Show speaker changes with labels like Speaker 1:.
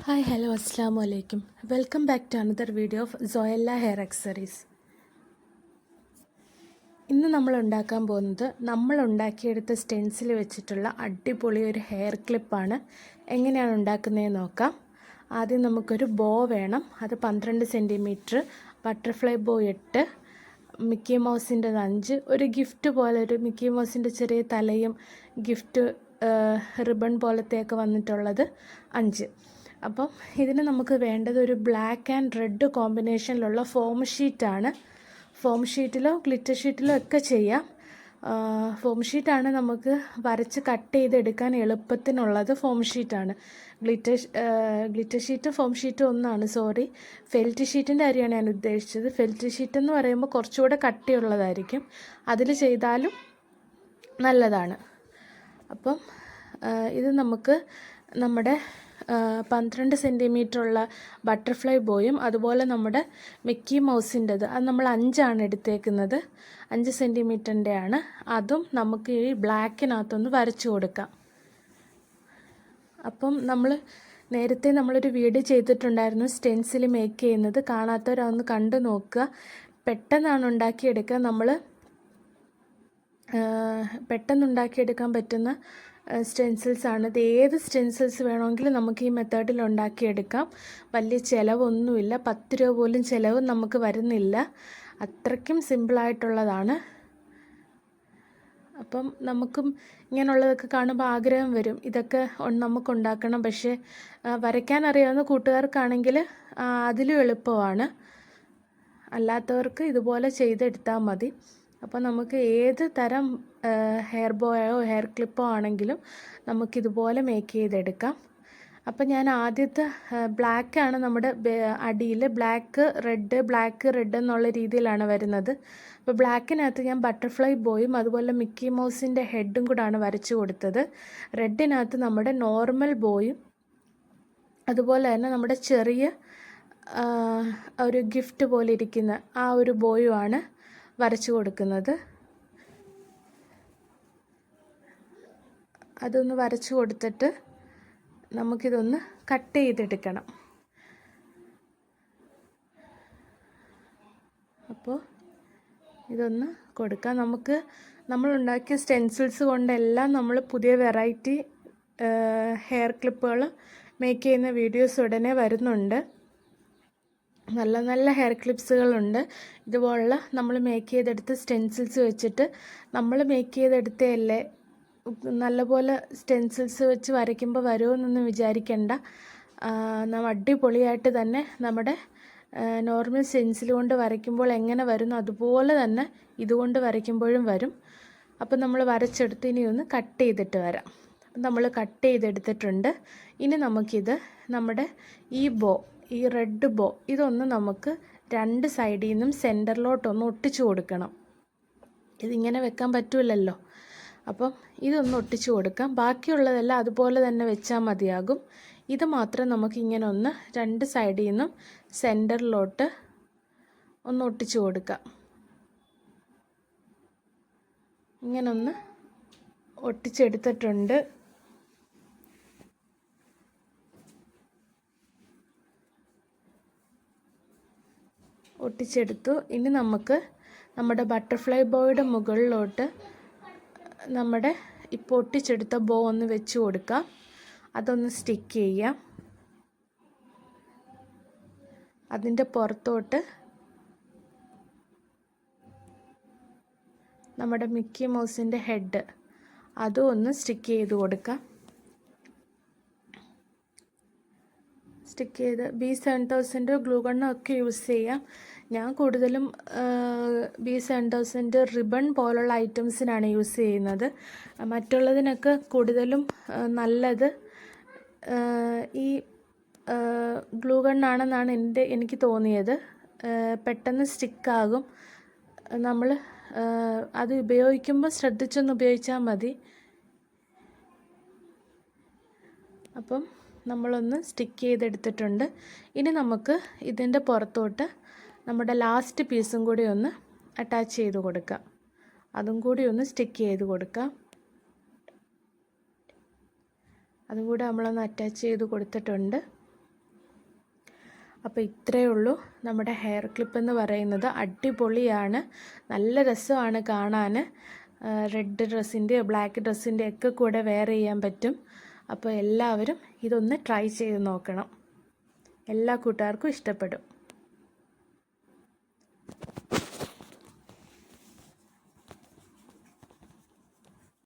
Speaker 1: Hi hello അസ്സാം വലൈക്കും. Welcome back to another video of സോയല്ല ഹെയർ അക്സറീസ്. ഇന്ന് നമ്മൾ ഉണ്ടാക്കാൻ പോകുന്നത് നമ്മൾ ഉണ്ടാക്കിയെടുത്ത സ്റ്റെൻസിൽ വെച്ചിട്ടുള്ള അടിപൊളി ഒരു ഹെയർ ക്ലിപ്പാണ്. എങ്ങനെയാണ് ഉണ്ടാക്കുന്നതെന്ന് നോക്കാം. ആദ്യം നമുക്കൊരു ബോ വേണം. അത് 12 സെൻറ്റിമീറ്റർ, ബട്ടർഫ്ലൈ ബോ 8, മിക്കി മൗസിൻ്റെ 5, ഒരു ഗിഫ്റ്റ് പോലെ ഒരു മിക്കി മൗസിൻ്റെ ചെറിയ തലയും ഗിഫ്റ്റ് റിബൺ പോലത്തെയൊക്കെ വന്നിട്ടുള്ളത് 5. അപ്പം ഇതിന് നമുക്ക് വേണ്ടത് ഒരു ബ്ലാക്ക് ആൻഡ് റെഡ് കോമ്പിനേഷനിലുള്ള ഫോം ഷീറ്റാണ്. ഫോം ഷീറ്റിലോ ഗ്ലിറ്റർ ഷീറ്റിലോ ഒക്കെ ചെയ്യാം. ഫോം ഷീറ്റാണ് നമുക്ക് വരച്ച് കട്ട് ചെയ്തെടുക്കാൻ എളുപ്പത്തിനുള്ളത്. ഫോം ഷീറ്റാണ്. ഗ്ലിറ്റർ ഷീറ്റ് ഫോം ഷീറ്റ് ഒന്നാണ്. ഫെൽറ്റ് ഷീറ്റിൻ്റെ കാര്യമാണ് ഞാൻ ഉദ്ദേശിച്ചത്. ഫെൽറ്റ് ഷീറ്റ് എന്ന് പറയുമ്പോൾ കുറച്ചുകൂടെ കട്ടിയുള്ളതായിരിക്കും. അതിൽ ചെയ്താലും നല്ലതാണ്. അപ്പം ഇത് നമുക്ക് നമ്മുടെ 12 സെൻറ്റിമീറ്റർ ഉള്ള ബട്ടർഫ്ലൈ ബോയും അതുപോലെ നമ്മുടെ മിക്കി മൗസിൻ്റെത്, അത് നമ്മൾ 5 എടുത്തേക്കുന്നത്. 5 സെൻറ്റിമീറ്ററിൻ്റെ ആണ്. അതും നമുക്ക് ഈ ബ്ലാക്കിനകത്തൊന്ന് വരച്ചു കൊടുക്കാം. അപ്പം നേരത്തെ നമ്മളൊരു വീഡിയോ ചെയ്തിട്ടുണ്ടായിരുന്നു സ്റ്റെൻസിൽ മേക്ക് ചെയ്യുന്നത്. കാണാത്തവരൊന്ന് കണ്ടു നോക്കുക. പെട്ടെന്നാണ് ഉണ്ടാക്കിയെടുക്കുക. പെട്ടെന്ന് ഉണ്ടാക്കിയെടുക്കാൻ പറ്റുന്ന സ്റ്റെൻസിൽസാണ്. ഇത് ഏത് സ്റ്റെൻസിൽസ് വേണമെങ്കിലും നമുക്ക് ഈ മെത്തേഡിൽ ഉണ്ടാക്കിയെടുക്കാം. വലിയ ചിലവൊന്നുമില്ല. 10 രൂപ പോലും ചിലവ് നമുക്ക് വരുന്നില്ല. അത്രയ്ക്കും സിമ്പിളായിട്ടുള്ളതാണ്. അപ്പം നമുക്കും ഇങ്ങനെയുള്ളതൊക്കെ കാണുമ്പോൾ ആഗ്രഹം വരും, ഇതൊക്കെ നമുക്ക് ഉണ്ടാക്കണം. പക്ഷേ വരയ്ക്കാൻ അറിയാവുന്ന കൂട്ടുകാർക്കാണെങ്കിൽ അതിലും എളുപ്പമാണ്. അല്ലാത്തവർക്ക് ഇതുപോലെ ചെയ്തെടുത്താൽ മതി. അപ്പോൾ നമുക്ക് ഏത് തരം ഹെയർ ബോയോ ഹെയർ ക്ലിപ്പോ ആണെങ്കിലും നമുക്കിതുപോലെ മേക്ക് ചെയ്തെടുക്കാം. അപ്പോൾ ഞാൻ ആദ്യത്തെ ബ്ലാക്കാണ് നമ്മുടെ അടിയിൽ ബ്ലാക്ക് റെഡ് എന്നുള്ള രീതിയിലാണ് വരുന്നത്. അപ്പോൾ ബ്ലാക്കിനകത്ത് ഞാൻ ബട്ടർഫ്ലൈ ബോയും അതുപോലെ മിക്കി മൗസിൻ്റെ ഹെഡും കൂടാണ് വരച്ചു കൊടുത്തത്. റെഡിനകത്ത് നമ്മുടെ നോർമൽ ബോയും അതുപോലെ തന്നെ നമ്മുടെ ചെറിയ ഒരു ഗിഫ്റ്റ് പോലെ ഇരിക്കുന്ന ആ ഒരു ബോയുമാണ് വരച്ചു കൊടുക്കുന്നത്. അതൊന്ന് വരച്ചു കൊടുത്തിട്ട് നമുക്കിതൊന്ന് കട്ട് ചെയ്തെടുക്കണം. അപ്പോൾ ഇതൊന്ന് കൊടുക്കാം. നമ്മളുണ്ടാക്കിയ സ്റ്റെൻസിൽസ് കൊണ്ടെല്ലാം നമ്മൾ പുതിയ വെറൈറ്റി ഹെയർ ക്ലിപ്പുകൾ മേക്ക് ചെയ്യുന്ന വീഡിയോസ് ഉടനെ വരുന്നുണ്ട്. നല്ല നല്ല ഹെയർ ക്ലിപ്സുകളുണ്ട്. ഇതുപോലുള്ള നമ്മൾ മേക്ക് ചെയ്തെടുത്ത സ്റ്റെൻസിൽസ് വെച്ചിട്ട് നമ്മൾ മേക്ക് ചെയ്തെടുത്തതല്ലേ, നല്ലപോലെ സ്റ്റെൻസിൽസ് വെച്ച് വരയ്ക്കുമ്പോൾ വരുമെന്നൊന്നും വിചാരിക്കേണ്ട. അടിപൊളിയായിട്ട് തന്നെ നമ്മുടെ നോർമൽ സ്റ്റെൻസിൽ കൊണ്ട് വരയ്ക്കുമ്പോൾ എങ്ങനെ വരുന്നു അതുപോലെ തന്നെ ഇതുകൊണ്ട് വരയ്ക്കുമ്പോഴും വരും. അപ്പോൾ നമ്മൾ വരച്ചെടുത്ത് ഇനി ഒന്ന് കട്ട് ചെയ്തിട്ട് വരാം. നമ്മൾ കട്ട് ചെയ്തെടുത്തിട്ടുണ്ട്. ഇനി നമുക്കിത് നമ്മുടെ ഈ റെഡ് ബോ ഇതൊന്ന് നമുക്ക് 2 സൈഡിൽ നിന്നും സെൻറ്ററിലോട്ടൊന്ന് ഒട്ടിച്ചു കൊടുക്കണം. ഇതിങ്ങനെ വെക്കാൻ പറ്റില്ലല്ലോ. അപ്പം ഇതൊന്ന് ഒട്ടിച്ചു കൊടുക്കാം. ബാക്കിയുള്ളതെല്ലാം അതുപോലെ തന്നെ വെച്ചാൽ മതിയാകും. ഇത് മാത്രം നമുക്കിങ്ങനെ ഒന്ന് 2 സൈഡിൽ നിന്നും സെൻറ്ററിലോട്ട് ഒന്ന് ഒട്ടിച്ചു കൊടുക്കാം. ഇങ്ങനൊന്ന് ഒട്ടിച്ചെടുത്തിട്ടുണ്ട്. ഒട്ടിച്ചെടുത്തു. ഇനി നമുക്ക് നമ്മുടെ ബട്ടർഫ്ലൈ ബോയുടെ മുകളിലോട്ട് നമ്മുടെ ഇപ്പോൾ ഒട്ടിച്ചെടുത്ത ബോ ഒന്ന് വെച്ച് കൊടുക്കാം. അതൊന്ന് സ്റ്റിക്ക് ചെയ്യാം. അതിൻ്റെ പുറത്തോട്ട് നമ്മുടെ മിക്കി മൗസിൻ്റെ ഹെഡ് അതും ഒന്ന് സ്റ്റിക്ക് ചെയ്ത് കൊടുക്കാം. സ്റ്റിക്ക് ചെയ്ത് B7000 ഗ്ലൂ ഗണ്ണൊക്കെ യൂസ് ചെയ്യാം. ഞാൻ കൂടുതലും B7000 റിബൺ പോലുള്ള ഐറ്റംസിനാണ് യൂസ് ചെയ്യുന്നത്. മറ്റുള്ളതിനൊക്കെ കൂടുതലും നല്ലത് ഈ ഗ്ലൂ ഗണ്ണാണെന്നാണ് എനിക്ക് തോന്നിയത്. പെട്ടെന്ന് സ്റ്റിക്കാകും. നമ്മൾ അത് ഉപയോഗിക്കുമ്പോൾ ശ്രദ്ധിച്ചൊന്ന് ഉപയോഗിച്ചാൽ മതി. അപ്പം നമ്മളൊന്ന് സ്റ്റിക്ക് ചെയ്തെടുത്തിട്ടുണ്ട്. ഇനി നമുക്ക് ഇതിൻ്റെ പുറത്തോട്ട് നമ്മുടെ ലാസ്റ്റ് പീസും കൂടി ഒന്ന് അറ്റാച്ച് ചെയ്ത് കൊടുക്കാം. അതും കൂടി ഒന്ന് സ്റ്റിക്ക് ചെയ്ത് കൊടുക്കാം. അതും കൂടി നമ്മളൊന്ന് അറ്റാച്ച് ചെയ്ത് കൊടുത്തിട്ടുണ്ട്. അപ്പോൾ ഇത്രയേ ഉള്ളൂ നമ്മുടെ ഹെയർ ക്ലിപ്പ് എന്ന് പറയുന്നത്. അടിപൊളിയാണ്, നല്ല രസമാണ് കാണാൻ. റെഡ് ഡ്രസ്സിൻ്റെ ബ്ലാക്ക് ഡ്രസ്സിൻ്റെ ഒക്കെ കൂടെ വെയർ ചെയ്യാൻ പറ്റും. അപ്പോൾ എല്ലാവരും ഇതൊന്ന് ട്രൈ ചെയ്ത് നോക്കണം, എല്ലാ കൂട്ടുകാർക്കും ഇഷ്ടപ്പെടും.